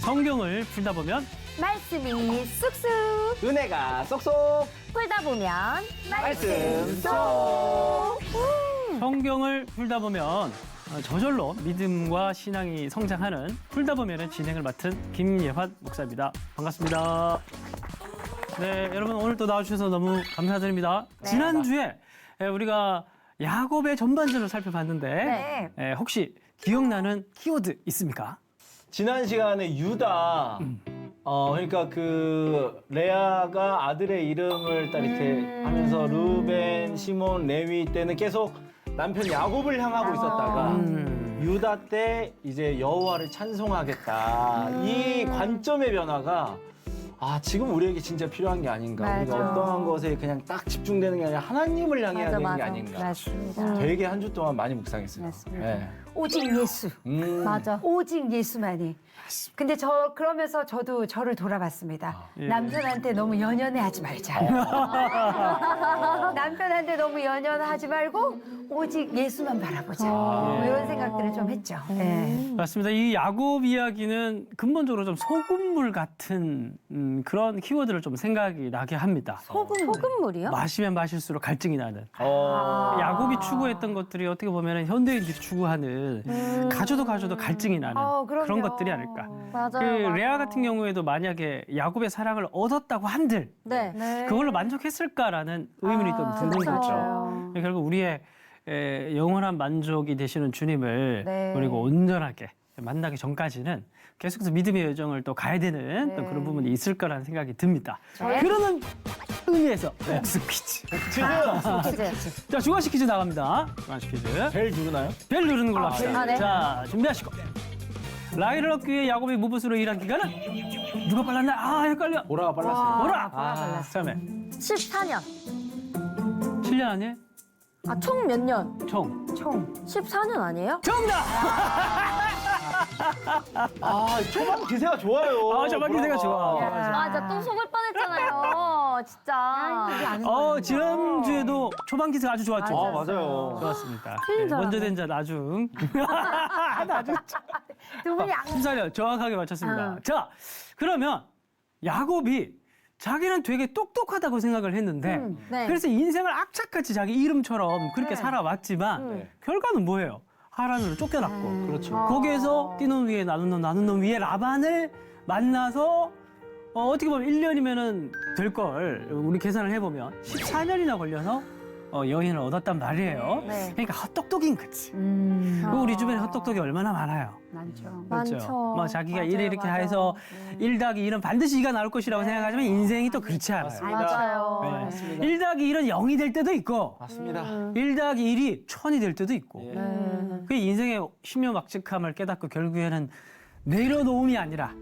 성경을 풀다 보면 말씀이 쑥쑥 은혜가 쏙쏙 풀다 보면 말씀 쏙. 성경을 풀다 보면 저절로 믿음과 신앙이 성장하는 풀다 보면은 진행을 맡은 김예환 목사입니다. 반갑습니다. 네, 여러분 오늘 또 나와주셔서 너무 감사드립니다. 네. 지난주에 우리가 야곱의 전반전을 살펴봤는데 혹시 기억나는 키워드 있습니까? 지난 시간에 유다 그러니까 그 레아가 아들의 이름을 딱 이렇게 하면서 루벤, 시몬, 레위 때는 계속 남편 야곱을 향하고 있었다가 유다 때 이제 여호와를 찬송하겠다. 이 관점의 변화가 지금 우리에게 진짜 필요한 게 아닌가. 맞아. 우리가 어떠한 것에 그냥 딱 집중되는 게 아니라 하나님을 향해야 되는 게 아닌가. 맞습니다. 되게 한 주 동안 많이 묵상했어요. 맞습니다. 네. 오직 예수. 맞아. 오직 예수만이. 근데 그러면서 저도 저를 돌아봤습니다. 예. 남편한테 너무 연연해하지 말자. 남편한테 너무 연연하지 말고 오직 예수만 바라보자. 뭐 이런 생각들을 좀 했죠. 네. 맞습니다. 이 야곱 이야기는 근본적으로 좀 소금물 같은 그런 키워드를 좀 생각이 나게 합니다. 소금물이요? 마시면 마실수록 갈증이 나는. 어. 야곱이 추구했던 것들이 어떻게 보면 현대인들이 추구하는 가져도 갈증이 나는 그럼요. 그런 것들이 아닐까. 맞아요. 그 레아 같은 경우에도 만약에 야곱의 사랑을 얻었다고 한들 네. 그걸로 만족했을까라는 의문이 좀 드는 그렇죠. 거죠. 결국 우리의 영원한 만족이 되시는 주님을 네. 그리고 온전하게 만나기 전까지는 계속해서 믿음의 여정을 또 가야 되는 또 네. 그런 부분이 있을 거라는 생각이 듭니다. 네. 그러는 의미에서 복수 퀴즈. 퀴즈. 자, 주관식 퀴즈 나갑니다. 주관식 퀴즈. 벨 누르나요? 벨 누르는 걸로 합시다. 네. 자, 준비하시고. 라헬을 얻기 위해 야곱이 무붓으로 일한 기간은 누가 빨랐나? 헷갈려. 보라가 빨랐어요. 뭐라? 처음에 14년. 7년 아니에요? 총 몇 년? 총. 14년 아니에요? 정답! 초반 기세가 좋아요. 저만 기세가 좋아. 진짜 또 속을 뻔했잖아요. 진짜. 지난주에도 초반 기세가 아주 좋았죠? 맞아요. 좋았습니다. 틀린 줄 먼저 된 자 나중. 나중. 두 분이 심사를 정확하게 맞췄습니다. 자, 그러면 야곱이 자기는 되게 똑똑하다고 생각을 했는데 네. 그래서 인생을 악착같이 자기 이름처럼 그렇게 네. 살아왔지만 결과는 뭐예요? 하란으로 쫓겨났고 그렇죠. 거기에서 뛰는 위에 나눈 놈 위에 라반을 만나서 어떻게 보면 1년이면은 될 걸 우리 계산을 해보면 14년이나 걸려서 여인을 얻었단 말이에요. 네. 그러니까 헛똑똑인 거지. 우리 주변에 헛똑똑이 얼마나 많아요. 많죠. 많죠. 뭐 자기가 맞아요, 이래 이렇게 맞아요. 해서 1 더하기 1은 반드시 2가 나올 것이라고 생각하지만 인생이 또 그렇지 않아요. 맞아요. 네. 맞습니다. 1 더하기 1은 0이 될 때도 있고 맞습니다. 1 더하기 1이 1000이 될 때도 있고 예. 그 인생의 신묘막측함을 깨닫고 결국에는 내려놓음이 아니라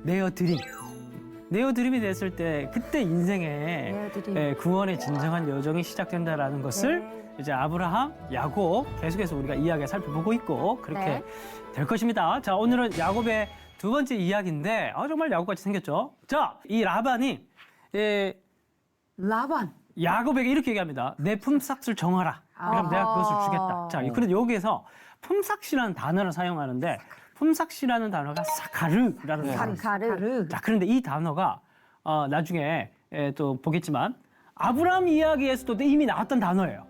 내어드림. 내어드림이 됐을 때 그때 인생의 내어드림. 구원의 진정한 여정이 시작된다라는 것을 이제 아브라함, 야곱 계속해서 우리가 이야기 살펴보고 있고 그렇게 네. 될 것입니다. 자, 오늘은 야곱의 두 번째 이야기인데 정말 야곱같이 생겼죠. 자, 이 라반이 라반. 야곱에게 이렇게 얘기합니다. 내 품삯을 정하라. 그럼 내가 그것을 주겠다. 자, 그런데 여기에서 품삯이라는 단어를 사용하는데 품삯이라는 단어가 사카르라는 단어예요. 가르. 자, 그런데 이 단어가 나중에 또 보겠지만 아브라함 이야기에서도 이미 나왔던 단어예요.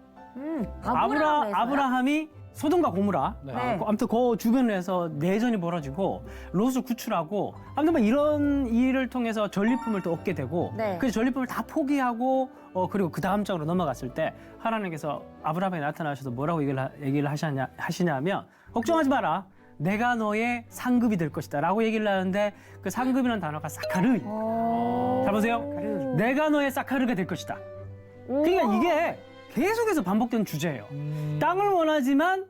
아브라함이 소돔과 고무라 아무튼 그 주변에서 내전이 벌어지고 롯을 구출하고 아무튼 뭐 이런 일을 통해서 전리품을 또 얻게 되고 네. 그 전리품을 다 포기하고 그리고 그 다음 장으로 넘어갔을 때 하나님께서 아브라함에게 나타나셔서 뭐라고 얘기를 하시냐면 걱정하지 마라. 내가 너의 상급이 될 것이다 라고 얘기를 하는데 그 상급이라는 단어가 사카르. 잘 보세요. 내가 너의 사카르가 될 것이다. 그러니까 이게 계속해서 반복되는 주제예요. 땅을 원하지만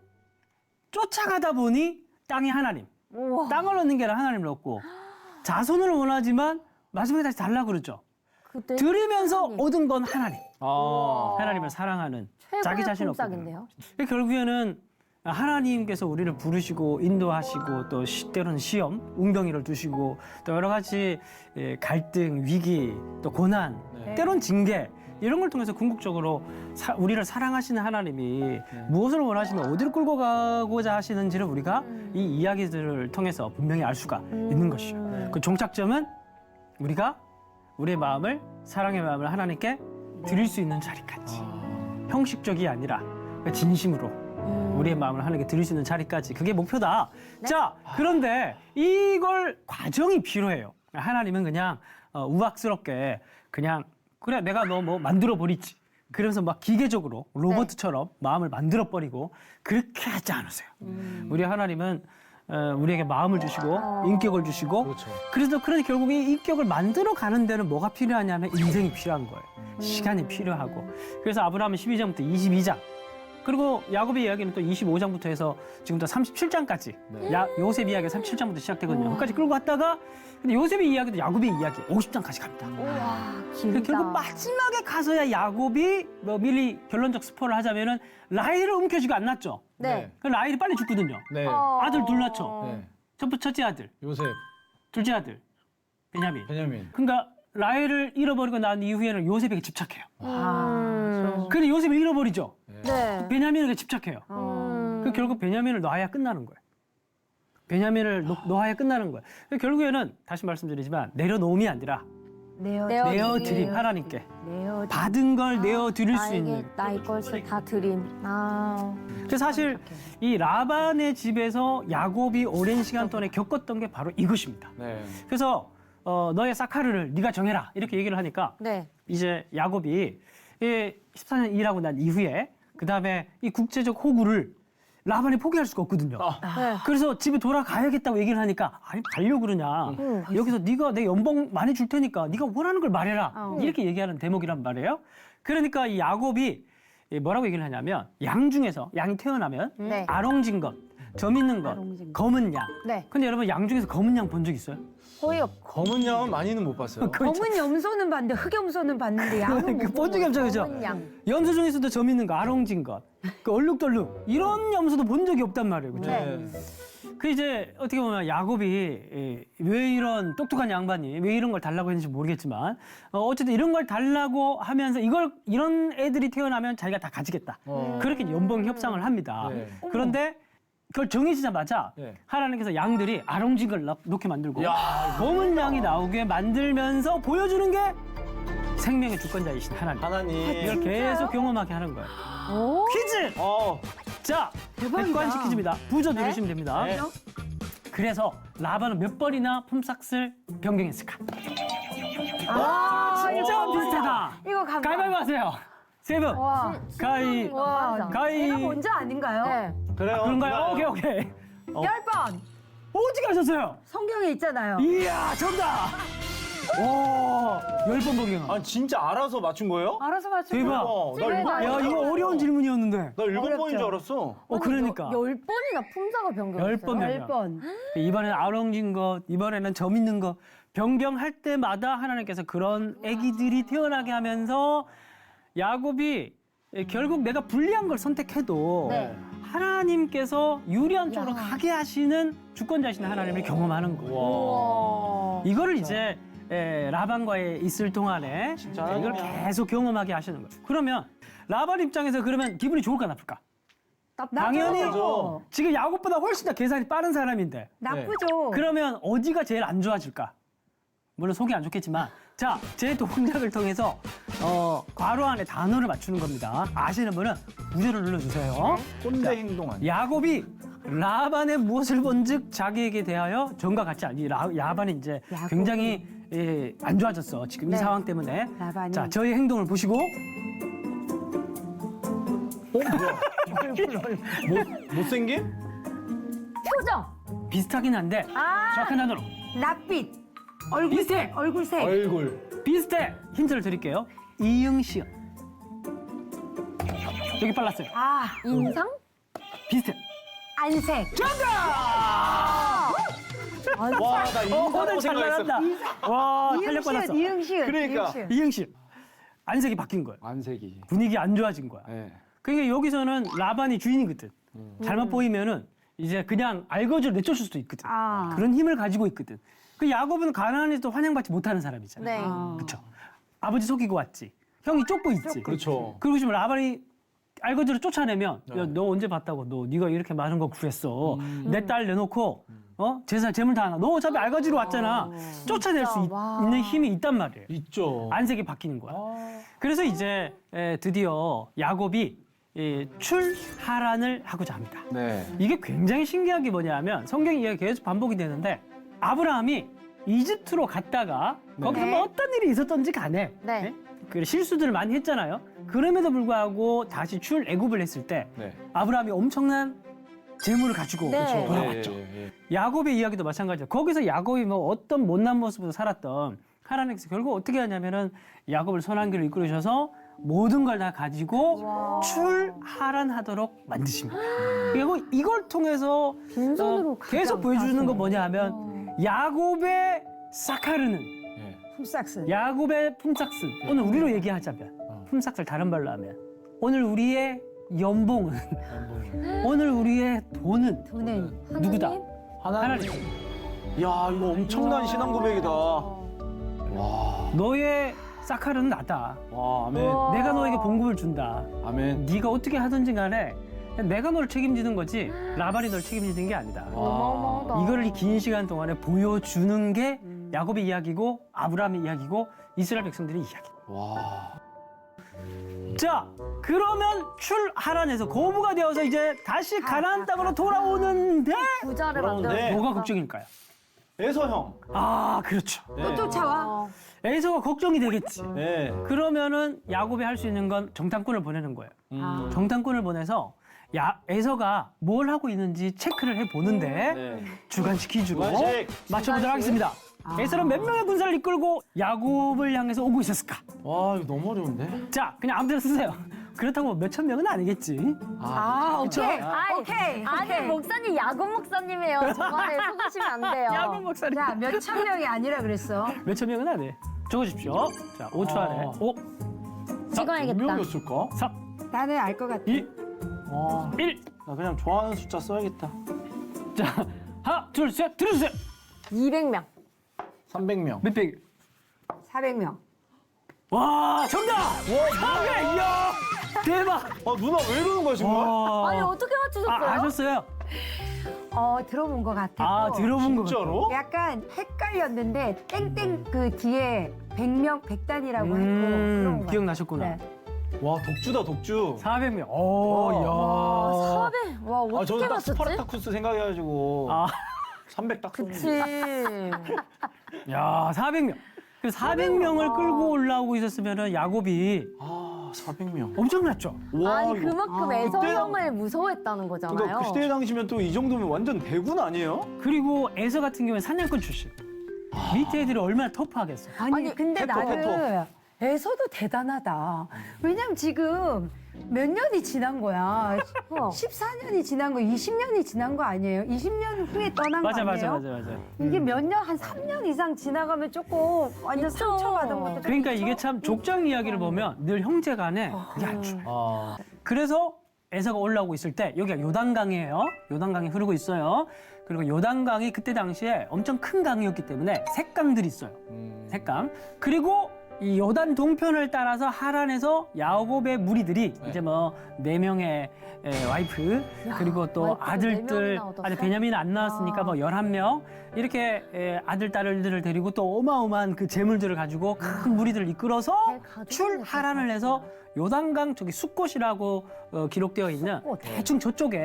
쫓아가다 보니 땅이 하나님. 땅을 얻는 게 아니라 하나님을 얻고 자손을 원하지만 마지막에 다시 달라고 그러죠. 그때 들으면서 얻은 건 하나님. 아. 하나님을 사랑하는 최고의 자기 자신 없고. 품삯인데요. 결국에는 하나님께서 우리를 부르시고 인도하시고 또 때로는 시험, 웅덩이를 두시고 또 여러 가지 갈등, 위기, 또 고난, 때론 징계 이런 걸 통해서 궁극적으로 우리를 사랑하시는 하나님이 무엇을 원하시는 어디를 끌고 가고자 하시는지를 우리가 이 이야기들을 통해서 분명히 알 수가 있는 것이죠. 그 종착점은 우리가 우리의 마음을 사랑의 마음을 하나님께 드릴 수 있는 자리까지 형식적이 아니라 진심으로 우리의 마음을 하나님께 드릴 수 있는 자리까지 그게 목표다. 자, 그런데 이걸 과정이 필요해요. 하나님은 그냥 우악스럽게 그냥 그래 내가 너 뭐 만들어 버리지. 그래서 막 기계적으로 로봇처럼 마음을 만들어 버리고 그렇게 하지 않으세요. 우리 하나님은 우리에게 마음을 주시고 인격을 주시고 그렇죠. 그래서 결국 이 인격을 만들어 가는 데는 뭐가 필요하냐면 인생이 필요한 거예요. 시간이 필요하고. 그래서 아브라함은 12장부터 22장 그리고 야곱의 이야기는 또 25장부터 해서 지금부터 37장까지 요셉 이야기가 37장부터 시작되거든요. 거기까지 끌고 갔다가 근데 요셉의 이야기도 야곱의 이야기 50장까지 갑니다. 우와, 그래서 결국 마지막에 가서야 야곱이 미리 결론적 스포를 하자면은 라헬을 움켜쥐고 안 낳죠. 네. 그 라헬이 빨리 죽거든요. 네. 아들 둘 낳죠. 네. 첫째 아들, 요셉, 둘째 아들 베냐민. 베냐민. 그러니까 라헬을 잃어버리고 난 이후에는 요셉에게 집착해요. 근데 요셉을 잃어버리죠. 네. 베냐민에게 집착해요. 그 결국 베냐민을 놓아야 끝나는 거예요. 베냐민을 놓아야 끝나는 거예요. 결국에는 다시 말씀드리지만 내려놓음이 아니라 내어드림 하나님께 받은 걸 내어드릴 수 있는. 나의 것을 다 드림. 그래서 사실 이 라반의 집에서 야곱이 오랜 시간 동안에 겪었던 게 바로 이것입니다. 네. 그래서 너의 사카르를 네가 정해라 이렇게 얘기를 하니까 네. 이제 야곱이 14년 일하고 난 이후에 그 다음에 이 국제적 호구를 라반이 포기할 수가 없거든요. 네. 그래서 집에 돌아가야겠다고 얘기를 하니까 아니 가려고 그러냐. 여기서 네가 내 연봉 많이 줄 테니까 네가 원하는 걸 말해라. 이렇게 얘기하는 대목이란 말이에요. 그러니까 이 야곱이 뭐라고 얘기를 하냐면 양 중에서 양이 태어나면 네. 아롱진 것, 점 있는 것, 검은 양. 네. 근데 여러분 양 중에서 검은 양 본 적 있어요? 거의 없. 검은 양은 많이는 못 봤어요. 검은 염소는 봤는데 흑염소는 봤는데 양은 못 본 적이 없죠, 그죠? 검은 양. 염소 중에서도 점 있는 거, 아롱진 것, 그 얼룩덜룩 이런 염소도 본 적이 없단 말이에요, 그죠? 네. 그 이제 어떻게 보면 야곱이 왜 이런 똑똑한 양반이 왜 이런 걸 달라고 했는지 모르겠지만 어쨌든 이런 걸 달라고 하면서 이런 애들이 태어나면 자기가 다 가지겠다. 그렇게 연봉 협상을 합니다. 네. 그런데 그걸 정해지자마자 네. 하나님께서 양들이 아롱진 걸 놓게 만들고 야, 검은 양이 나오게 만들면서 보여주는 게 생명의 주권자이신 하나님. 이걸 계속 경험하게 하는 거예요. 퀴즈! 자, 객관식 퀴즈입니다. 부저 누르시면 됩니다. 네. 그래서 라반은 몇 번이나 품삯을 변경했을까? 진짜 비슷하다. 이거 간다. 가위바위보 하세요. 세 분. 와. 가위. 와. 가위. 제가 먼저 아닌가요? 네. 그래요. 그런가요? 오케이. 10번. 어떻게 하셨어요? 성경에 있잖아요. 이야, 정답! 오, 10번 변경. 아 진짜 알아서 맞춘 거예요? 알아서 맞추고. 대박. 나 일곱 야, 번인 이거 줄 어려운 질문이었는데. 나 일곱 어렵죠. 번인 줄 알았어. 그러니까. 10번이나 품사가 변경했어요. 10번 변경. 10번. 이번에는 아롱진 것, 이번에는 점 있는 것 변경할 때마다 하나님께서 그런 아기들이 태어나게 하면서 야곱이 결국 내가 불리한 걸 선택해도 네. 하나님께서 유리한 쪽으로 가게 하시는 주권자이신 하나님을 경험하는 거예요. 우와. 이거를 이제 라반과의 있을 동안에 진짜 이걸 하나님이야. 계속 경험하게 하시는 거예요. 그러면 라반 입장에서 그러면 기분이 좋을까 나쁠까? 당연히 나쁘죠. 지금 야곱보다 훨씬 더 계산이 빠른 사람인데 나쁘죠. 그러면 어디가 제일 안 좋아질까? 물론 속이 안 좋겠지만 자, 제 동작을 통해서 괄호 안에 단어를 맞추는 겁니다. 아시는 분은 부제를 눌러주세요. 꼰대 행동 아니야? 야곱이 라반의 무엇을 본즉 자기에게 대하여 전과 같지 않니? 야반이 이제 야곱이. 굉장히 안 좋아졌어. 지금 이 상황 때문에. 라반이. 자, 저희 행동을 보시고 못생김? 표정. 비슷하긴 한데 정확한 단어로 낯빛. 비슷해. 얼굴색. 얼굴. 비슷해. 힌트를 드릴게요. 이응시연. 여기 빨랐어요. 인상? 비슷해. 안색. 와, 나 인사라고 오늘 잘 생각했어. 나간다. 와, 탄력 받았어. 이응시은. 그러니까. 이응시은. 이응시. 안색이 바뀐 거예요. 안색이. 분위기 안 좋아진 거야. 네. 그러니까 여기서는 라반이 주인이거든. 잘못 보이면은 이제 그냥 알거지로 내쫓을 수도 있거든. 그런 힘을 가지고 있거든. 그 야곱은 가나안에서 환영받지 못하는 사람이잖아. 네. 그렇죠. 아버지 속이고 왔지. 형이 쫓고 있지. 그렇죠. 그리고 지금 라반이 알거지로 쫓아내면 야, 너 언제 봤다고 너 네가 이렇게 많은 거 구했어. 내 딸 내놓고 재물 다 하나. 너 어차피 알거지로 왔잖아. 쫓아낼 수 와. 있는 힘이 있단 말이에요. 있죠. 안색이 바뀌는 거야. 그래서 이제 드디어 야곱이 출하란을 하고자 합니다. 네. 이게 굉장히 신기한 게 뭐냐면 성경 이야기 계속 반복이 되는데 아브라함이 이집트로 갔다가 거기서 뭐 어떤 일이 있었던지 간에 네. 그 실수들을 많이 했잖아요. 그럼에도 불구하고 다시 출애굽을 했을 때 네. 아브라함이 엄청난 재물을 가지고 네. 그렇죠. 돌아왔죠. 예. 야곱의 이야기도 마찬가지예요. 거기서 야곱이 뭐 어떤 못난 모습으로 살았던 하나님께서 결국 어떻게 하냐면은 야곱을 선한 길을 이끌으셔서 모든 걸 다 가지고 출하란하도록 만드십니다. 그리고 이걸 통해서 빈손으로 가지 계속 않게 보여주는 건 하시네. 뭐냐면 야곱의 사카르는 예. 품삯은 야곱의 품삯은 오늘 우리로 얘기하자면 품삯을 다른 말로 하면 오늘 우리의 연봉은 오늘 우리의 돈은 돈은 누구다? 하나님? 하나님. 야, 이거 엄청난 신앙 고백이다. 와. 너의 사카르는 나다. 와, 아멘. 내가 너에게 봉급을 준다. 아멘. 네가 어떻게 하든지 간에 내가 너를 책임지는 거지 라반이 널 책임지는 게 아니다. 어마어마하다. 이걸 이 긴 시간 동안에 보여주는 게 야곱의 이야기고 아브라함의 이야기고 이스라엘 백성들의 이야기. 와. 자, 그러면 출하란에서 거부가 되어서 이제 다시 가나안 땅으로 돌아오는데 부자를 그런데 만들어. 뭐가 걱정일까요? 에서 형. 아, 그렇죠. 또 쫓아와. 에서가 걱정이 되겠지. 네. 그러면은 야곱이 할 수 있는 건 정탐꾼을 보내는 거예요. 정탐꾼을 보내서 에서가 뭘 하고 있는지 체크를 해 보는데 네. 주간식 퀴즈로 주간식. 맞춰보도록 하겠습니다. 에서는 몇 명의 군사를 이끌고 야곱을 향해서 오고 있었을까? 와, 이거 너무 어려운데? 자, 그냥 아무 데나 쓰세요. 그렇다고 몇천 명은 아니겠지. 오케이. 아이, 오케이. 아니 오케이. 목사님 야곱 목사님이에요. 저 말에 속으시면 안 돼요. 야곱 목사님. 자, 몇천 명이 아니라 그랬어. 몇천 명은 안 돼. 적어주십시오. 자, 5초 안에. 5, 찍어야겠다. 명이었을까? 3, 나는 알 것 같아. 2, 와. 1. 나 그냥 좋아하는 숫자 써야겠다. 자, 하나, 둘, 셋, 들어주세요. 200명. 300명. 몇 백? 400명. 와, 정답! 와, 400! 이야! 대박! 아, 누나 왜 이러는 거야, 지금? 와. 아니 어떻게 맞추셨어요? 아셨어요? 들어본 것 같아. 아, 들어본 거 같아요. 진짜로? 약간 헷갈렸는데 땡땡 그 뒤에 100명 100단이라고 했고 그런 거 기억나셨구나. 네. 와, 독주다, 독주. 400명. 오, 야. 400. 와 아, 어떻게 저는 딱 맞췄지? 스파르타쿠스 생각해가지고. 아, 300 딱 그치. 썼는데. 야, 400명. 그 400명을 끌고 올라오고 있었으면은 야곱이 아, 400명. 엄청났죠. 와, 아니 이거. 그만큼 에서 그때 형을 무서워했다는 거잖아요. 그러니까 그 시대 당시면 또 이 정도면 완전 대군 아니에요? 그리고 에서 같은 경우는 사냥꾼 출신. 밑에 애들이 얼마나 터프하겠어. 아니 근데 페퍼, 나는 에서도 대단하다. 왜냐면 지금 몇 년이 지난 거야. 14년이 지난 거, 20년이 지난 거 아니에요? 20년 후에 떠난 맞아, 거 맞아, 아니에요? 맞아, 맞아. 이게 몇 년, 한 3년 이상 지나가면 조금 완전 그쵸. 상처받은 것도 좀 그러니까 있죠? 이게 참 족장 이야기를 보면 늘 형제 간에 그게 안 좋아요. 아. 그래서 에서가 올라오고 있을 때 여기가 요단강이에요. 요단강이 흐르고 있어요. 그리고 요단강이 그때 당시에 엄청 큰 강이었기 때문에 색강들이 있어요. 색강. 그리고 이 요단 동편을 따라서 하란에서 야곱의 무리들이 네. 이제 뭐 4명의 와이프 그리고 또 와이프도 아들들 4명이나 얻었어? 아직 베냐민은 안 나왔으니까 뭐 11명 이렇게 아들 딸들을 데리고 또 어마어마한 그 재물들을 가지고 큰 무리들을 이끌어서 가족이네, 출하란을 해서 요단강 저기 숫곳이라고 기록되어 있는 대충 저쪽에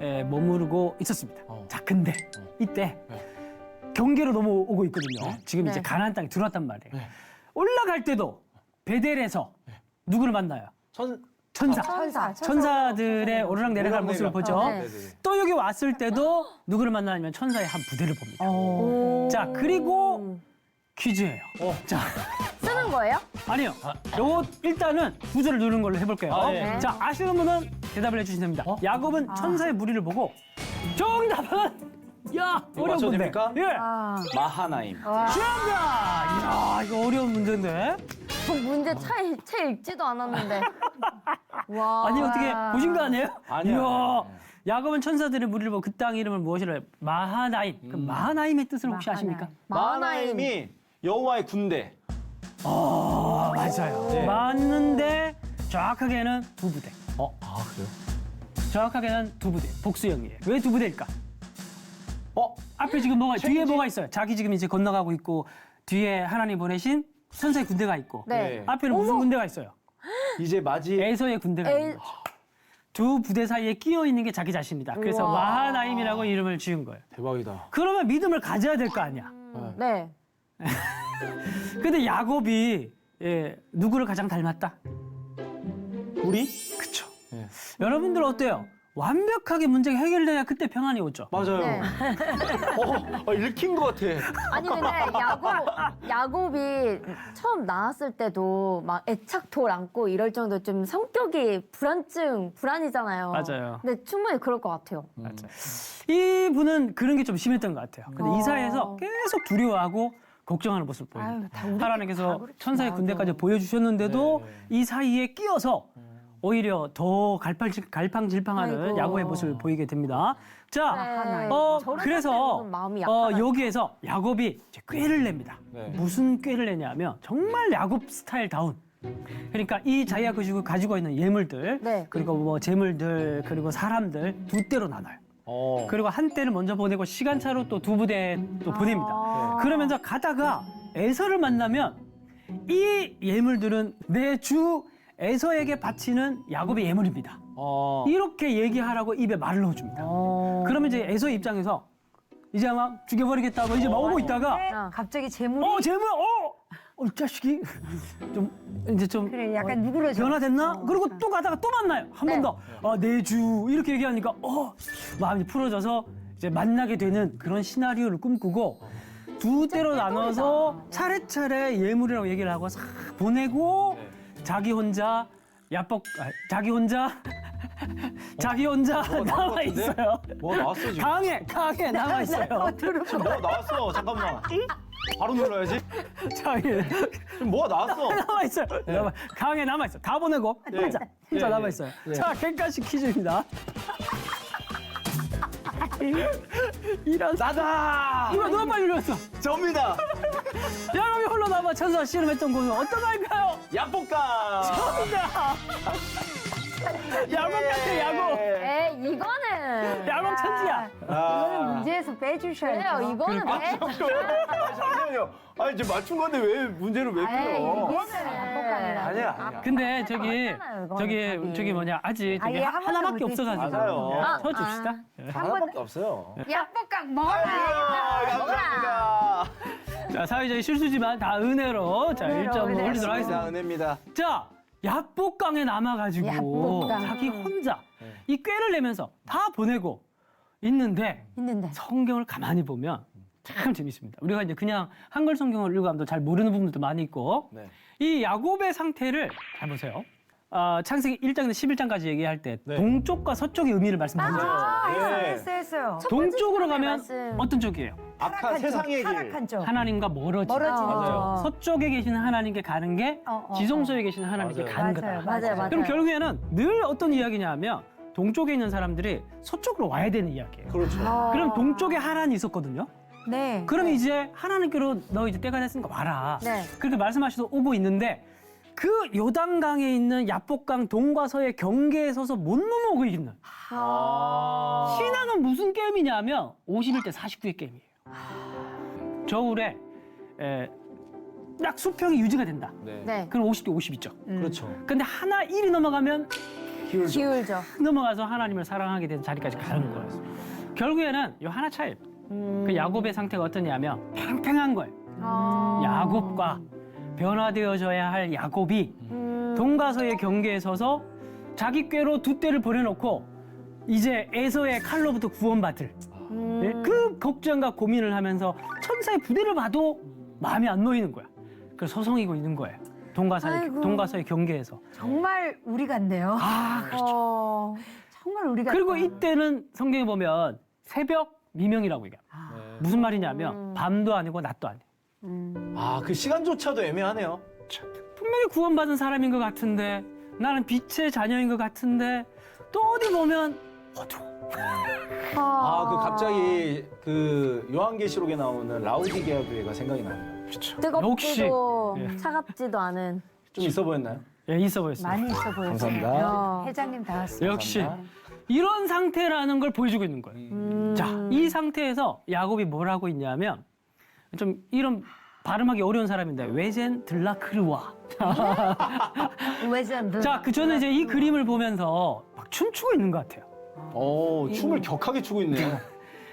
네. 머무르고 있었습니다. 어. 자, 근데 이때 경계로 넘어오고 있거든요. 지금 이제 네. 가나안 땅에 들어왔단 말이에요. 네. 올라갈 때도 베델에서 누구를 만나요? 천사. 천사들의 오르락내리락 모습을 보죠. 네. 또 여기 왔을 때도 누구를 만나냐면 천사의 한 부대를 봅니다. 자, 그리고 퀴즈예요. 자, 쓰는 거예요? 아니요. 요거 일단은 구절을 누르는 걸로 해볼게요. 아, 네. 자, 아시는 분은 대답을 해주시면 됩니다. 야곱은 천사의 무리를 보고 정답은 야, 이거 어려운 맞춰도 건데. 됩니까? 예. 마하나임. 정답! 이야, 이거 어려운 문제인데. 저 문제 채 읽지도 않았는데. 와. 아니, 어떻게 보신 거 아니에요? 아니요. 이야, 야곱은 천사들의 무리를 보고 그 땅 이름을 무엇이라 해요? 마하나임. 그 마하나임의 뜻을 혹시 아십니까? 마하나임. 마하나임이 여호와의 군대. 맞아요. 네. 맞는데 정확하게는 두 부대. 그래요? 정확하게는 두 부대. 복수형이에요. 왜 두 부대일까? 앞에 지금 뒤에 뭐가 있어요? 자기 지금 이제 건너가고 있고 뒤에 하나님 보내신 천사의 군대가 있고 네. 앞에는 무슨 군대가 있어요? 이제 맞이. 에서의 군대가 있는 거죠. 두 부대 사이에 끼어 있는 게 자기 자신이다. 그래서 우와. 마하나임이라고 이름을 지은 거예요. 대박이다. 그러면 믿음을 가져야 될 거 아니야. 네. 근데 야곱이 누구를 가장 닮았다? 우리? 그쵸. 네. 여러분들 어때요? 완벽하게 문제가 해결돼야 그때 평안이 오죠. 맞아요. 네. 읽힌 것 같아. 아니 근데 야곱이 처음 나왔을 때도 막 애착돌 안고 이럴 정도 좀 성격이 불안이잖아요. 맞아요. 근데 충분히 그럴 것 같아요. 이분은 그런 게 좀 심했던 것 같아요. 근데 이 사이에서 어. 계속 두려워하고 걱정하는 모습을 보입니다. 아유, 다 우리 하나님께서 다 그렇지, 천사의 맞아. 군대까지 보여주셨는데도 네. 이 사이에 끼어서 오히려 더 갈팡질팡하는 아이고. 야곱의 모습을 보이게 됩니다. 자, 네. 저럴 그래서 때는 마음이 약하다. 여기에서 야곱이 이제 꾀를 냅니다. 네. 무슨 꾀를 내냐면 정말 야곱 스타일다운. 그러니까 이 자기가 가지고 있는 예물들, 네. 그리고 뭐 재물들, 그리고 사람들 두 대로 나눠요. 그리고 한 대를 먼저 보내고 시간차로 또 두 부대 또 보냅니다. 아. 그러면서 가다가 에서를 만나면 이 예물들은 내 주 에서에게 바치는 야곱의 예물입니다. 이렇게 얘기하라고 입에 말을 넣어줍니다. 그러면 이제 에서의 입장에서 이제 막 죽여버리겠다고 이제 막 오고 있다가 갑자기 재물이 재물 이 자식이 좀 그래 약간 누그러져. 변화됐나? 그리고 또 가다가 또 만나요. 한 번 네. 더. 내 주 이렇게 얘기하니까 마음이 풀어져서 이제 만나게 되는 그런 시나리오를 꿈꾸고 두 대로 나눠서 차례차례 예물이라고 얘기를 하고 싹 보내고 자기 혼자 자기 혼자 남아 있어요. 뭐 나왔어 지금? 강에 남아 있어요. 지금 뭐가 나왔어? 잠깐만. 바로 눌러야지. 자기 지금 뭐가 나왔어? 남아 있어요. 강에 남아 있어. 다 보내고 혼자 네. 남아 있어요. 네. 자, 객관식 퀴즈입니다. 이런 나다. 누가 너무 빨리 눌렀어. 접니다. 야곱이 홀로 남아 천사 씨름했던 곳은 어떤 걸까요? 야복가. 정답. 야곱 같아 야곱. 이거는 야곱 천지야. 이거는 문제에서 빼주셔야죠. 그래요. 이거는 배. 잠시만요. 아니 지금 맞춘 건데 왜 문제를 왜 에이, 풀어? 이거는 약복강이라. 아니야. 근데 맞잖아요, 이거는 저기 뭐냐 아직 저기 아예 한 번도 하나밖에 못 없어가지고 맞아요. 쳐줍시다. 하나밖에 없어요. 약복강 먹어라. 감사합니다. 자, 사회적인 실수지만 다 은혜로 자 은혜로, 1점 은혜로. 올리도록 하겠습니다. 은혜입니다. 자, 약복강에 남아가지고 약복강. 자기 혼자 이 꾀를 내면서 다 보내고 있는데 있는데. 성경을 가만히 보면 참 재밌습니다. 우리가 이제 그냥 한글 성경을 읽어도 잘 모르는 부분들도 많이 있고 네. 이 야곱의 상태를 잘 보세요. 창세기 1장에서 11장까지 얘기할 때 네. 동쪽과 서쪽의 의미를 말씀드렸죠. 했어요. 동쪽으로 가면 말씀. 어떤 쪽이에요? 악한 세상의 길. 타락한 쪽. 하나님과 멀어지는 멀어지는 맞아요. 서쪽에 계시는 하나님께 가는 게 지성소에 계시는 하나님께 맞아요. 가는 맞아요. 거다. 맞아요. 그럼 결국에는 늘 어떤 이야기냐면 동쪽에 있는 사람들이 서쪽으로 와야 되는 이야기예요. 그렇죠. 그럼 동쪽에 하란이 있었거든요. 네. 그럼 이제 하나님께로 너 이제 때가 됐으니까 와라. 네. 그렇게 말씀하셔서 오고 있는데 그 요단강에 있는 야복강 동과 서의 경계에 서서 못 넘어오고 있는 신앙은 무슨 게임이냐면 51대 49의 게임이에요. 겨울에 딱 수평이 유지가 된다. 네. 네. 그럼 50대 50이죠. 그렇죠. 근데 하나 1이 넘어가면 기울죠. 넘어가서 하나님을 사랑하게 되는 자리까지 가는 거예요. 결국에는 이 하나 차이. 그 야곱의 상태가 어떠냐면 팽팽한 거예요. 야곱과 변화되어져야 할 야곱이 동과 서의 경계에 서서 자기 꾀로 두 떼를 보내놓고 이제 에서의 칼로부터 구원받을 네? 그 걱정과 고민을 하면서 천사의 부대를 봐도 마음이 안 놓이는 거야. 그래서 서성이고 있는 거예요. 동과 서의 경계에서. 정말 우리 같네요. 그렇죠. 정말 우리 같다. 그리고 이때는 성경에 보면 새벽 미명이라고 얘기해요. 무슨 말이냐면 밤도 아니고 낮도 아니에요. 그 시간조차도 애매하네요. 분명히 구원받은 사람인 것 같은데 나는 빛의 자녀인 것 같은데 또 어디 보면 어두워. 그 갑자기 그 요한계시록에 나오는 라우디게아교회가 생각이 나네요. 역시. 뜨겁지도 예. 차갑지도 않은. 좀 있어 보였나요? 예, 있어 보였어요. 많이 있어 보였어요. 감사합니다. 야. 회장님 다 왔어요. 역시 감사합니다. 이런 상태라는 걸 보여주고 있는 거예요. 자, 이 상태에서 야곱이 뭘 하고 있냐면 좀 이런 발음하기 어려운 사람인데 외젠 들라크르와. 왜전 자, 그 저는 이제 이 그림을 보면서 막 춤추고 있는 것 같아요. 춤을 격하게 추고 있네요.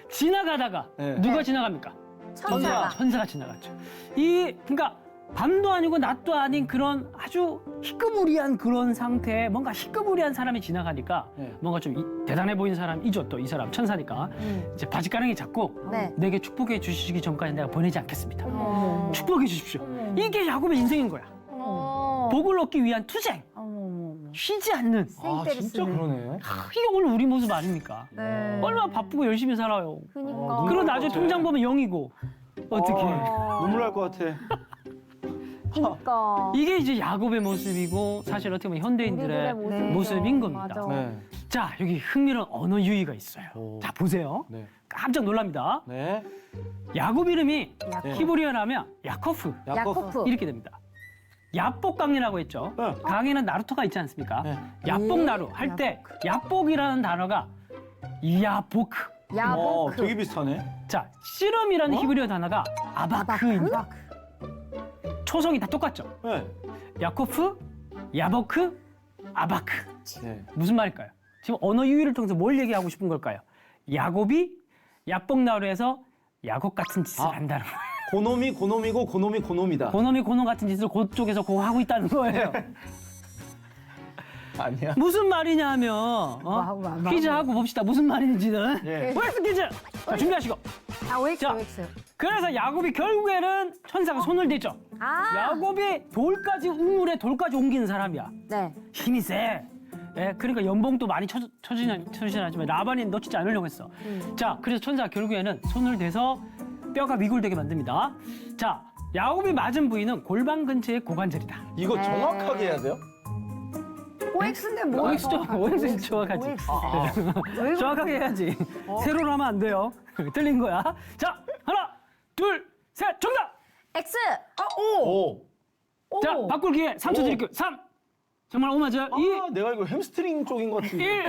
지나가다가 네. 누가 지나갑니까? 천사가. 천사가 지나갔죠. 그러니까 밤도 아니고 낮도 아닌 그런 아주 희끄무리한 그런 상태에 뭔가 희끄무리한 사람이 지나가니까 네. 뭔가 좀 대단해 보이는 사람이죠. 또 이 사람 천사니까 이제 바지가랑이 잡고 네. 내게 축복해 주시기 전까지 내가 보내지 않겠습니다. 어머. 축복해 주십시오. 이게 야곱의 인생인 거야. 복을 얻기 위한 투쟁, 어머. 쉬지 않는. 아, 진짜 그러네. 이게 오늘 우리 모습 아닙니까? 네. 얼마나 바쁘고 열심히 살아요. 그니까. 그리고 나중에 통장 보면 0이고 어떻게? 눈물 날 것 같아. 그니까. 이게 이제 야곱의 모습이고 사실 어떻게 보면 현대인들의 우리들의 네. 모습인 겁니다. 맞아. 네. 자, 여기 흥미로운 언어 유희가 있어요. 오. 자, 보세요. 네. 깜짝 놀랍니다. 네. 야곱 이름이 네. 히브리어라면 야코프 야코프. 이렇게 됩니다. 야복강이라고 했죠. 네. 강에는 나루토가 있지 않습니까? 네. 야복나루 할 때 야복이라는 단어가 야보크. 야보크. 되게 비슷하네. 자, 씨름이라는 히브리어 단어가 아바크입니다. 초성이 다 똑같죠. 네. 야코프, 야보크, 아바크. 네. 무슨 말일까요? 지금 언어 유희를 통해서 뭘 얘기하고 싶은 걸까요? 야곱이 야복나루에서 야곱 같은 짓을 아. 한다는 거예요. 고놈이 고놈이고 고놈이 고놈이다. 고놈이 고놈 같은 짓을 그쪽에서 하고 있다는 거예요. 아니야? 무슨 말이냐면 퀴즈하고 봅시다. 무슨 말인지는. 예. OX 퀴즈! 자, 준비하시고. OX, 자. OX. 그래서 야곱이 결국에는 천사가 손을 댔죠. 아. 야곱이 우물에 돌까지 옮기는 사람이야. 네. 힘이 세. 예, 그러니까 연봉도 많이 쳐주진 않지만 라반이 놓치지 않으려고 했어. 자, 그래서 천사가 결국에는 손을 대서 뼈가 위골되게 만듭니다. 자, 야곱이 맞은 부위는 골반 근처의 고관절이다. 이거 네. 정확하게 해야 돼요? OX인데 뭐? OX죠. OX 정확하지. 정확하게 해야지. 세로로 하면 안 돼요. 틀린 거야. 자, 하나, 둘, 셋, 정답! X. 오. 자, 바꿀 기회 3초 드릴게요. 3. 정말 오마죠? 2, 내가 이거 햄스트링 쪽인 것 같은데. 1.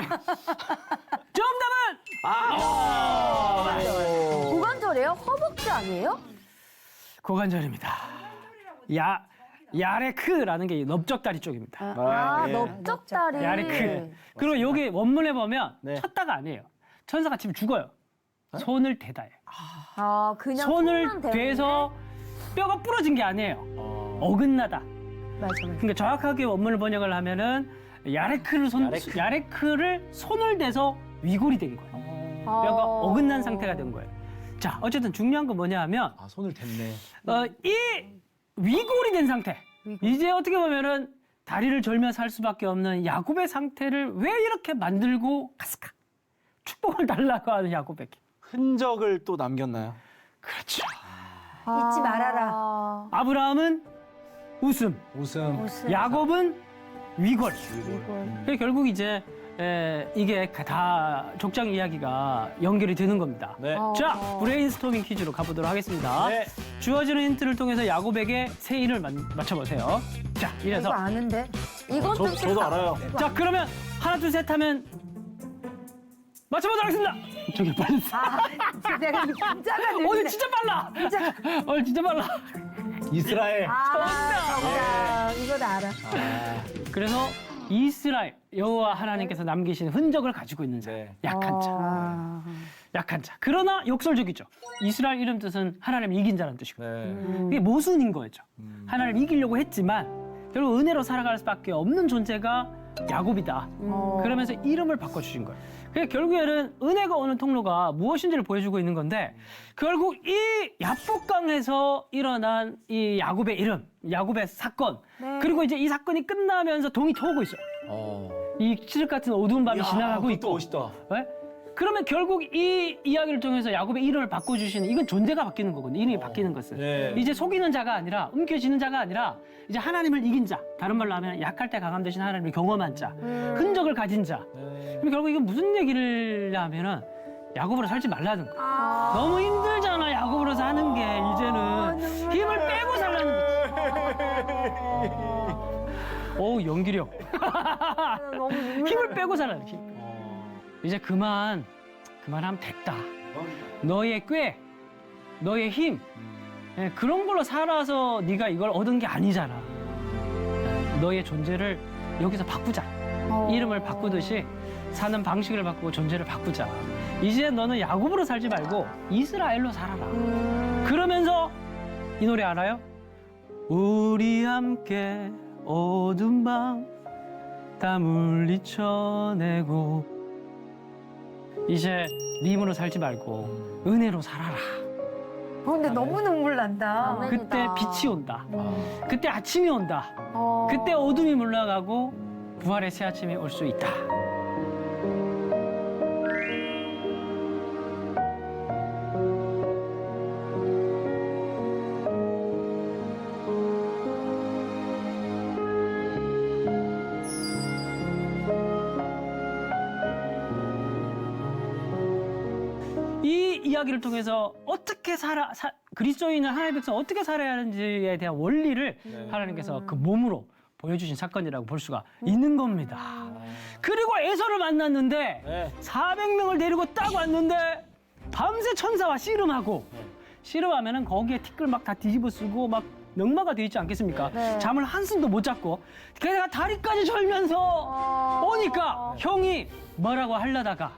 정답은 고관절이에요? 허벅지 아니에요? 고관절입니다. 야레크라는 게 넓적다리 쪽입니다. 아, 예. 넓적다리. 야레크. 그리고 여기 원문에 보면 네. 쳤다가 아니에요. 천사가 치면 죽어요. 손을 대다 해요. 아, 그냥 손을 손만 대면 대서 뼈가 부러진 게 아니에요. 어긋나다. 맞아. 그러니까 정확하게 원문을 번역을 하면은 야레크를 손을 대서 위골이 된 거예요. 뼈가 어긋난 상태가 된 거예요. 자, 어쨌든 중요한 건 뭐냐 하면 아, 손을 댔네. 이 위골이 된 상태. 이제 어떻게 보면은 다리를 절며 살 수밖에 없는 야곱의 상태를 왜 이렇게 만들고 갔을까? 축복을 달라고 하는 야곱에게. 흔적을 또 남겼나요? 그렇죠. 잊지 말아라. 아브라함은 웃음, 웃음. 야곱은 위골. 그래서 결국 이제 이게 다 족장 이야기가 연결이 되는 겁니다. 네. 자, 브레인스토밍 퀴즈로 가보도록 하겠습니다. 네. 주어지는 힌트를 통해서 야곱에게 새인을 맞춰보세요. 자, 이거 이래서 아는데? 이건 좀 저도 알아요. 자, 그러면 하나, 둘, 셋 하면 맞춰보도록 하겠습니다. 저기 빨리. 내가 진짜가 오늘 진짜 빨라. 오늘 진짜 빨라. 이스라엘. 정답. 이거 나 알아. 그래서 이스라엘 여호와 하나님께서 남기신 흔적을 가지고 있는 자, 네. 약한 자, 약한 자. 그러나 역설적이죠. 이스라엘 이름 뜻은 하나님 이긴 자라는 뜻이고, 네. 그게 모순인 거죠. 하나님 이기려고 했지만 결국 은혜로 살아갈 수밖에 없는 존재가 야곱이다. 그러면서 이름을 바꿔주신 거예요. 그러니까 결국에는 은혜가 오는 통로가 무엇인지를 보여주고 있는 건데 결국 이 야복강에서 일어난 이 야곱의 이름, 야곱의 사건 그리고 이제 이 사건이 끝나면서 동이 터오고 있어요. 이 칠흑 같은 어두운 밤이 지나가고 그것도 있고 멋있다. 왜? 그러면 결국 이 이야기를 통해서 야곱의 이름을 바꿔주시는 이건 존재가 바뀌는 거거든요. 이름이 바뀌는 것은. 네. 이제 속이는 자가 아니라 움켜쥐는 자가 아니라 이제 하나님을 이긴 자. 다른 말로 하면 약할 때 강함 되신 하나님을 경험한 자. 흔적을 가진 자. 네. 그럼 결국 이건 무슨 얘기를 하면은 야곱으로 살지 말라는 거야. 아. 너무 힘들잖아 야곱으로 사는 게 이제는 힘을 빼고 살라는 거지. 어우 연기력. 너무 눈물 힘을 빼고 살라는 힘. 이제 그만하면 됐다. 너의 꾀, 너의 힘 예, 그런 걸로 살아서 네가 이걸 얻은 게 아니잖아. 너의 존재를 여기서 바꾸자. 이름을 바꾸듯이 사는 방식을 바꾸고 존재를 바꾸자. 이제 너는 야곱으로 살지 말고 이스라엘로 살아라. 그러면서 이 노래 알아요? 우리 함께 어두운 밤 다 물리쳐내고 이제 네 힘으로 살지 말고 은혜로 살아라. 근데 너무 눈물 난다. 아멘. 그때 빛이 온다. 아. 그때 아침이 온다. 그때 어둠이 물러가고 부활의 새 아침이 올 수 있다. 이 이야기를 통해서 어떻게 그리스도인은 하나님의 백성 어떻게 살아야 하는지에 대한 원리를 하나님께서 그 몸으로 보여주신 사건이라고 볼 수가 있는 겁니다. 그리고 에서를 만났는데 네. 400명을 데리고 딱 왔는데 밤새 천사와 씨름하고 씨름하면은 거기에 티끌 막 다 뒤집어 쓰고 막 명마가 돼 있지 않겠습니까? 네. 잠을 한숨도 못 잤고 걔가 다리까지 절면서 오니까 형이 뭐라고 하려다가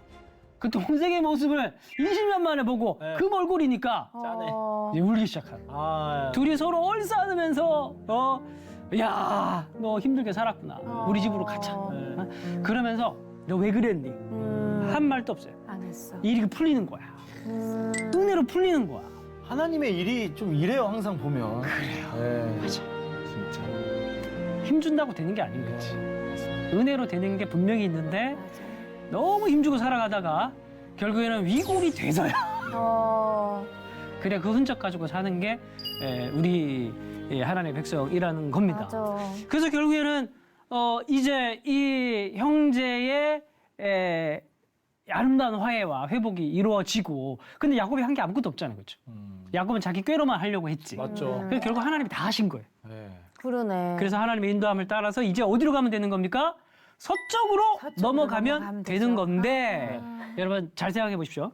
그 동생의 모습을 20년 만에 보고 네. 그 얼굴이니까 짜네. 이제 울기 시작하는 거야. 아. 둘이 서로 얼싸안으면서 야, 너 힘들게 살았구나. 우리 집으로 가자. 네. 그러면서 너 왜 그랬니? 한 말도 없어요. 안 했어. 일이 풀리는 거야. 은혜로 풀리는 거야. 하나님의 일이 좀 이래요, 항상 보면. 그래요. 네. 맞아. 진짜. 힘준다고 되는 게 아닌 거지. 은혜로 되는 게 분명히 있는데 너무 힘주고 살아가다가 결국에는 위골이 돼서야. 그래 그 흔적 가지고 사는 게 우리 하나님의 백성이라는 겁니다. 맞아. 그래서 결국에는 이제 이 형제의 아름다운 화해와 회복이 이루어지고 근데 야곱이 한 게 아무것도 없잖아요. 그렇죠? 야곱은 자기 꾀로만 하려고 했지. 맞죠. 그래서 결국 하나님이 다 하신 거예요. 네. 그러네. 그래서 하나님의 인도함을 따라서 이제 어디로 가면 되는 겁니까? 서쪽으로 넘어가면 넘어가면 되는 되죠. 건데 여러분 잘 생각해 보십시오.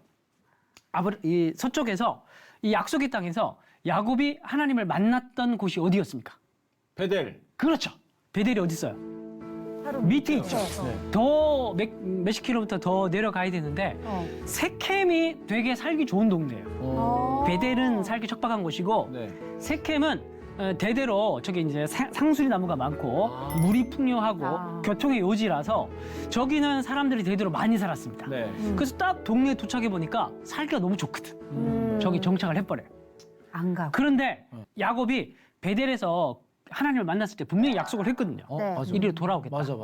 이 서쪽에서 이 약속의 땅에서 야곱이 하나님을 만났던 곳이 어디였습니까? 베델. 그렇죠. 베델이 어디 있어요? 밑에 있죠. 네. 더 몇십 킬로미터 더 내려가야 되는데 세켐이 되게 살기 좋은 동네예요. 베델은 살기 척박한 곳이고 네. 세켐은 대대로 저기 이제 상수리 나무가 많고 물이 풍요하고 교통의 요지라서 저기는 사람들이 대대로 많이 살았습니다. 네. 그래서 딱 동네에 도착해 보니까 살기가 너무 좋거든. 저기 정착을 해버려요. 안 가고. 그런데 야곱이 베델에서 하나님을 만났을 때 분명히 약속을 했거든요. 네. 맞아. 이리로 돌아오겠다. 맞아.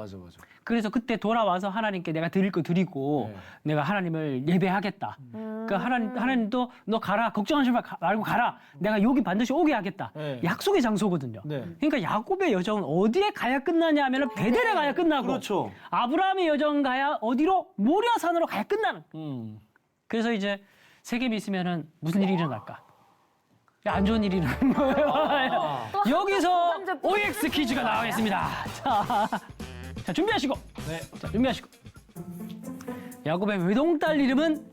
그래서 그때 돌아와서 하나님께 내가 드릴 거 드리고 네. 내가 하나님을 예배하겠다. 그러니까 하나님도 너 가라 걱정하지 말고 가라. 내가 여기 반드시 오게 하겠다. 네. 약속의 장소거든요. 네. 그러니까 야곱의 여정은 어디에 가야 끝나냐 하면 베델에 가야 끝나고 그렇죠. 아브라함의 여정 가야 어디로 모리아산으로 가야 끝나는. 그래서 이제 세겜이 있으면은 무슨 일이 일어날까? 안 좋은 일이 일어나는 거예요. 여기서 OX 퀴즈가 나가겠습니다. 자, 준비하시고. 네. 자, 준비하시고. 야곱의 외동딸 이름은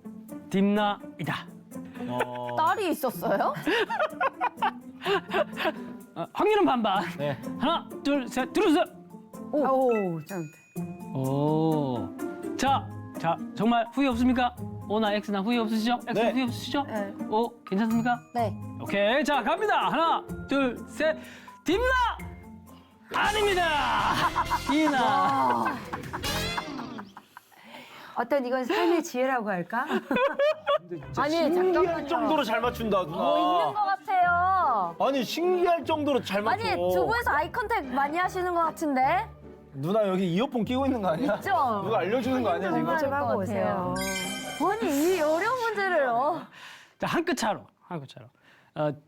딥나이다. 딸이 있었어요? 확률은 반반. 네. 하나, 둘, 셋, 들어주세요. 오, 참. 오. 자, 정말 후회 없습니까? O나 X나 후회 없으시죠? X 네. 후회 없으시죠? 네. O, 괜찮습니까? 네. 오케이. 자, 갑니다. 하나, 둘, 셋. 딥나! 아닙니다! 디나. 어떤 이건 삶의 지혜라고 할까? 아니, 신기할 잠깐만요. 정도로 잘 맞춘다, 누나. 뭐 있는 것 같아요. 아니, 신기할 정도로 잘 맞춰. 아니, 두 분이서 아이 컨택 많이 하시는 것 같은데? 누나 여기 이어폰 끼고 있는 거 아니야? 좀. 누가 알려주는 거 아니야, 지금? 좀 하고 것 같아요. 오세요. 아니 이 어려운 문제를 자, 한 끗 차로.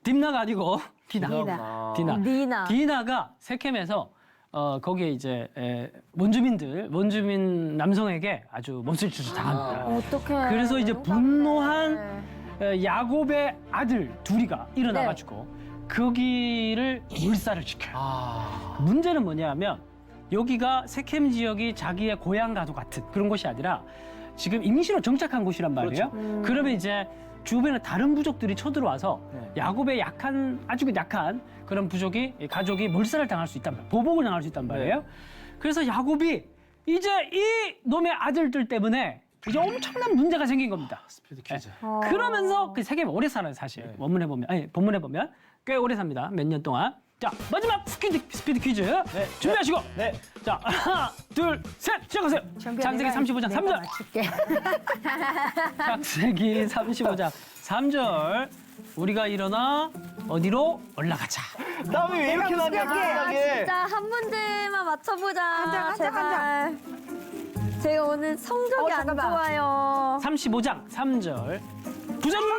딥나가 아니고 디나. 디나. 니나. 디나가 세캠에서 거기에 이제 원주민 남성에게 아주 몹쓸짓을 당합니다. 어떡해. 그래서 이제 분노한 야곱의 아들 둘이가 일어나가지고 거기를 물살을 지켜요. 문제는 뭐냐면 여기가 세켐 지역이 자기의 고향과도 같은 그런 곳이 아니라 지금 임시로 정착한 곳이란 말이에요. 그러면 이제 주변에 다른 부족들이 쳐들어와서 야곱의 아주 약한 그런 가족이 몰살을 당할 수 있단 말이에요. 보복을 당할 수 있단 말이에요. 그래서 야곱이 이제 이 놈의 아들들 때문에 이제 엄청난 문제가 생긴 겁니다. 스피드 퀴즈. 그러면서 그 세겜 오래 살아요, 사실. 본문에 보면 꽤 오래 삽니다. 몇 년 동안. 자, 마지막 스피드 퀴즈. 준비하시고. 네. 자, 하나, 둘, 셋, 시작하세요. 창세기 35장 3절. 맞출게. 창세기 35장 3절. 우리가 일어나 어디로 올라가자. 땀이 왜 이렇게 나냐, 내가 갑자기. 진짜 한 문제만 맞춰보자. 한 장. 제가 오늘 성적이 안 잠깐만. 좋아요. 35장 3절. 부전으로.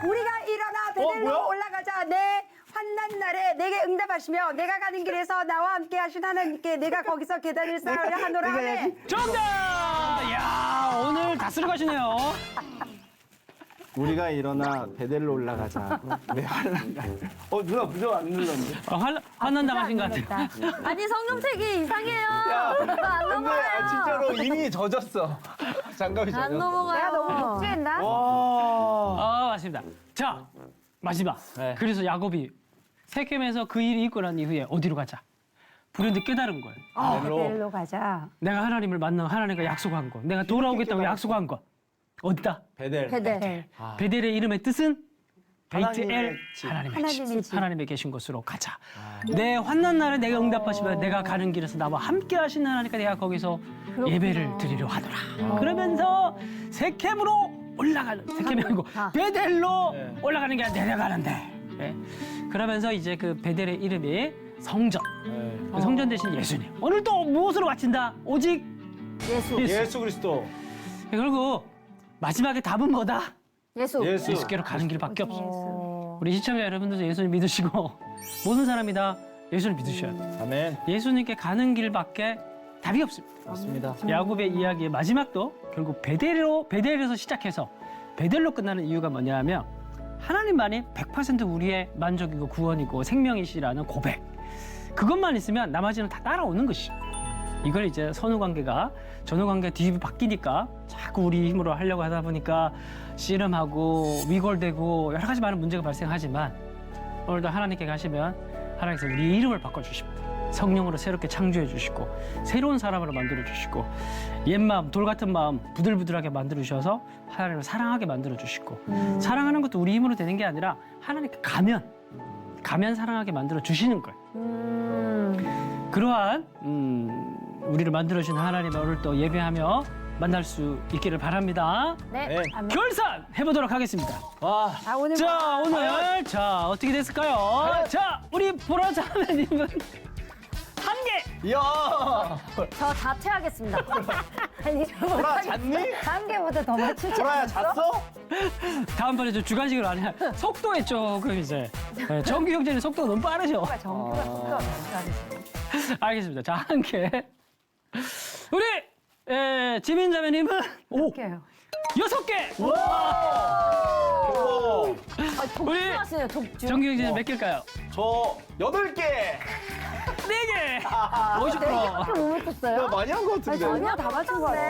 우리가 일어나 베델로 뭐야? 올라가자. 내 환난 날에 내게 응답하시며 내가 가는 길에서 나와 함께 하신 하나님께 내가 거기서 계단을 쌓으려 하노라 하네. 정답! 야, 오늘 다 쓰러 가시네요. 우리가 일어나 베델로 올라가자. 왜 화난 누나 무조건 안 눌렀는데. 화난 당하신 것 같아요. 아니 성경책이 이상해요. 야, 안 근데 넘어가요. 진짜로 이미 젖었어. 장갑이 젖었어. 안 넘어가요. 내가 너무 복제했나? 와. 맞습니다. 자, 마지막. 네. 그래서 야곱이 세겜에서 그 일이 있고 난 이후에 어디로 가자. 불현듯 깨달은 거예요. 베델로 가자. 내가 하나님을 만나 하나님과 약속한 거. 내가 돌아오겠다고 약속한 거. 어디다? 베델. 베델. 베델의 이름의 뜻은 베이트엘 하나님의 집. 하나님의 집. 하나님의 계신 곳으로 가자. 내 환난 날에 내가 응답하시면 내가 가는 길에서 나와 함께 하신 하나님께 내가 거기서 예배를 드리려 하더라. 그러면서 세켐으로 올라가는 세켐이 아니고 베델로 네. 올라가는 게 아니라 내려가는데. 예. 그러면서 이제 그 베델의 이름이 성전. 네. 그 성전 대신 예수님. 오늘 또 무엇으로 마친다? 오직 예수. 예수 그리스도. 그리고 마지막에 답은 뭐다? 예수. 예수. 예수께로 가는 길밖에 없어. 어. 우리 시청자 여러분들도 예수님 믿으시고 모든 사람이 다 예수를 믿으셔야 돼. 아멘. 예수님께 가는 길밖에 답이 없습니다. 맞습니다. 야곱의 이야기의 마지막도 결국 베델에서 시작해서 베델로 끝나는 이유가 뭐냐면 하나님만이 100% 우리의 만족이고 구원이고 생명이시라는 고백. 그것만 있으면 나머지는 다 따라오는 것이. 이걸 이제 선후 관계가 전후 관계 뒤집이 바뀌니까 자꾸 우리 힘으로 하려고 하다 보니까 씨름하고 위골되고 여러 가지 많은 문제가 발생하지만 오늘도 하나님께 가시면 하나님께서 우리 이름을 바꿔주십니다. 성령으로 새롭게 창조해 주시고 새로운 사람으로 만들어 주시고 옛 마음, 돌 같은 마음 부들부들하게 만들어 주셔서 하나님을 사랑하게 만들어 주시고 사랑하는 것도 우리 힘으로 되는 게 아니라 하나님께 가면 사랑하게 만들어 주시는 거예요. 그러한 우리를 만들어 주신 하나님의 오늘 또 예배하며 만날 수 있기를 바랍니다. 네. 네. 결산 해보도록 하겠습니다. 와. 오늘 자, 오늘 자 어떻게 됐을까요? 자, 우리 보라자매님은 한 개. 이야. 저 자퇴하겠습니다. 아니 보라 잤니? 한 개보다 더 맞추지 보라야 않았어? 잤어? 다음번에 좀 주관식으로 안 해. 속도에 조금 이제 정규 형제는 속도가 너무 빠르죠. 정부가 속도가 많다는 알겠습니다. 자, 한 개. 우리 지민 자매님은 게요. 6개. 오. 독주하시네요, 독주. 정규 형제는 몇 개일까요? 저 8개. 4개. 50%. 못 맞췄어요? 야, 많이 한 것 같은데. 전혀 다 맞춘 거 같아.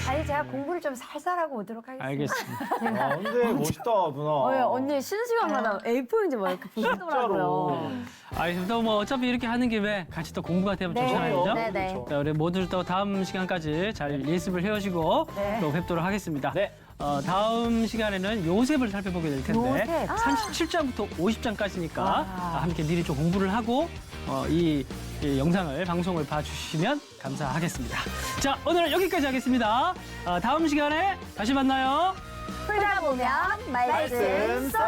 아니 제가 공부를 좀 살살하고 오도록 하겠습니다. 알겠습니다. 아, 근데 멋있다, 누나. 언니 쉬는 시간마다 A4인지 막 이렇게 보시더라고요. 알겠습니다. 뭐 어차피 이렇게 하는 김에 같이 또 공부가 되면 좋잖아요. 그죠? 네, 네. 그렇죠. 자, 우리 모두 또 다음 시간까지 잘 예습을 해오시고 네. 또 뵙도록 하겠습니다. 네. 다음 시간에는 요셉을 살펴보게 될 텐데 요셉. 37장부터 50장까지니까 와. 함께 미리 좀 공부를 하고 이 영상을 방송을 봐주시면 감사하겠습니다. 자, 오늘은 여기까지 하겠습니다. 다음 시간에 다시 만나요. 풀다 보면 말씀 말씀 써.